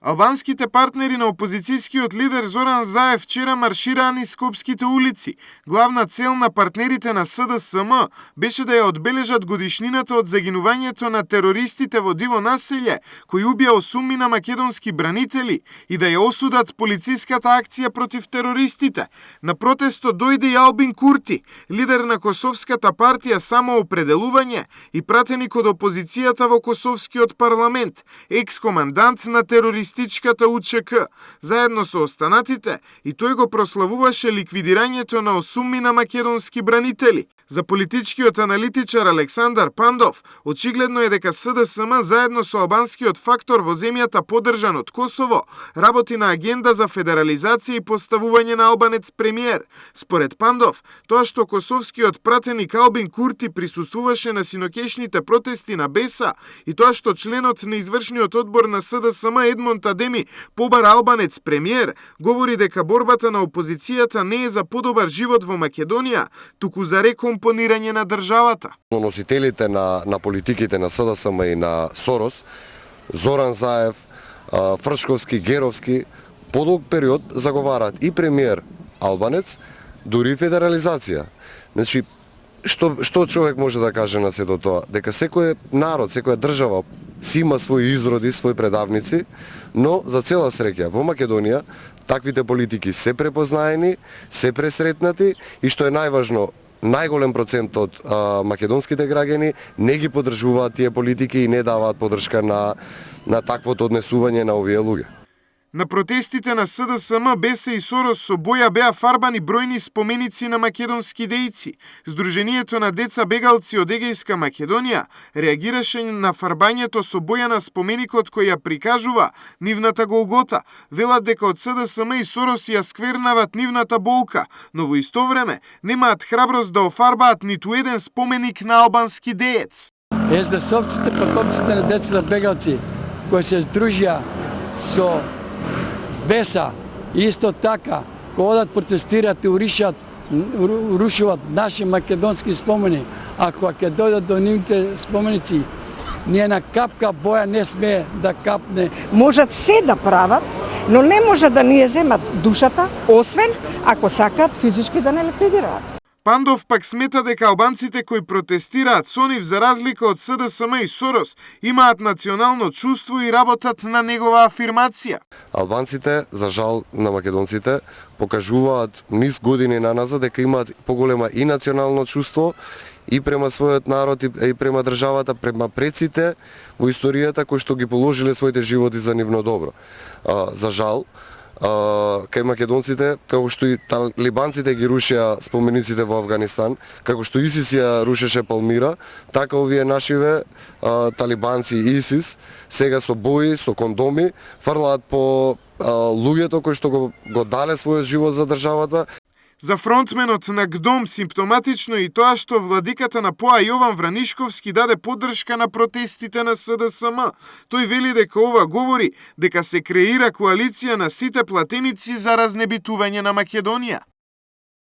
Албанските партнери на опозицијскиот лидер Зоран Заев вчера маршираа низ скопските улици. Главна цел на партнерите на СДСМ беше да ја одбележат годишнината од загинувањето на терористите во диво населје, кои убија 8 македонски бранители, и да ја осудат полициската акција против терористите. На протестот дојде и Албин Курти, лидер на Косовската партија Самоопределување и пратеник од опозицијата во Косовскиот парламент, екс-командант на терористичката УЧК, заедно со останатите, и тој го прославуваше ликвидирањето на 8 македонски бранители. За политичкиот аналитичар Александар Пандов, очигледно е дека СДСМ заедно со албанскиот фактор во земјата поддржан од Косово работи на агенда за федерализација и поставување на албанец премиер. Според Пандов, тоа што косовскиот пратеник Албин Курти присуствуваше на синоќешните протести на Беса и тоа што членот на извршниот одбор на СДСМ Едмонд Адеми побара албанец премиер, говори дека борбата на опозицијата не е за подобар живот во Македонија, туку за рекомпонирање на државата. Носителите на политиките на СДСМ и на Сорос, Зоран Заев, Фршковски, Геровски, подолг период заговараат и премиер албанец, дури федерализација. Значи, што човек може да каже на сето тоа? Дека секој народ, секоја држава си има своји изроди, своји предавници, но за цела среќа во Македонија таквите политики се препознаени, се пресретнати и што е најважно, најголем процент од македонските граѓани не ги поддржуваат тие политики и не даваат поддршка на таквото однесување на овие луѓе. На протестите на СДСМ, Беса и Сорос со боја беа фарбани бројни споменици на македонски дејци. Сдруженијето на деца бегалци од Егејска Македонија реагираше на фарбањето со боја на споменикот кој ја прикажува нивната голгота. Велат дека од СДСМ и Сорос ја сквернават нивната болка, но во исто време немаат храброст да офарбаат ниту еден споменик на албански деец. СДСовците, потомците на децата бегалци кои се здружија со Беса, исто така, кога одат протестират и рушуват наши македонски спомени, ако ќе дојдат до нивните споменици, ние на капка боја не смее да капне. Можат се да прават, но не може да ни ја земат душата, освен ако сакаат физички да не ликвидираат. Пандов пак смета дека албанците кои протестираат со нив за разлика од СДСМ и Сорос имаат национално чувство и работат на негова афирмација. Албанците, за жал на македонците, покажуваат низ години наназад дека имаат поголема и национално чувство и према својот народ и према државата, према предците во историјата кои што ги положиле своите животи за нивно добро. За жал, кај македонците, како што и талибанците ги рушеа спомениците во Авганистан, како што ИСИС ја рушеше Палмира, така овие нашиве талибанци и ИСИС сега со бои, со кондоми фрлаат по луѓето кои што го дале својот живот за државата. За фронтменот на ГДОМ симптоматично и тоа што владиката на ПОА Јован Вранишковски даде поддршка на протестите на СДСМ. Тој вели дека ова говори дека се креира коалиција на сите платеници за разнебитување на Македонија.